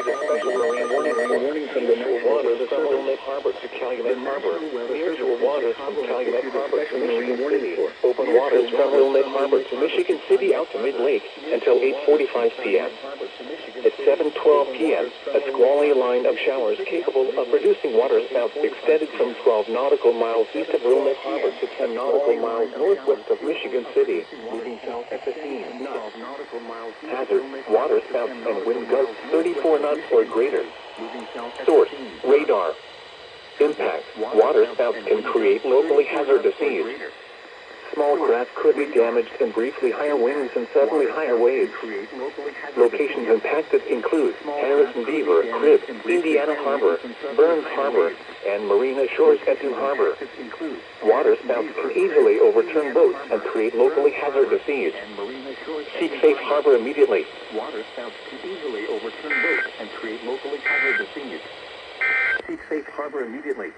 issued a special marine warning from the nearshore waters from Wilmette Harbor to Calumet Harbor. Nearshore waters from Calumet Harbor to Michigan City. Open waters from Wilmette Harbor to Michigan City out to mid-lake until 8:45 p.m. At 7:12 p.m., a squally line of showers capable of producing waterspouts extended from 12 nautical miles east of Wilmette Harbor to 10 nautical miles northwest of Michigan City, moving south at the scene. Hazard, waterspouts and wind gusts 34 knots or greater. Source, radar. Impact, waterspouts can create locally hazardous seas. Small craft could be damaged in briefly higher winds and suddenly higher waves. Locations impacted include Harrison Beaver, Cribb, Indiana Harbor, Burns Harbor, and Marina Shores Etten Harbor. Waterspouts can easily overturn boats and create locally hazardous seas. Seek safe harbor immediately. Waterspouts can easily overturn boats and create locally hazardous seas. Seek safe harbor immediately.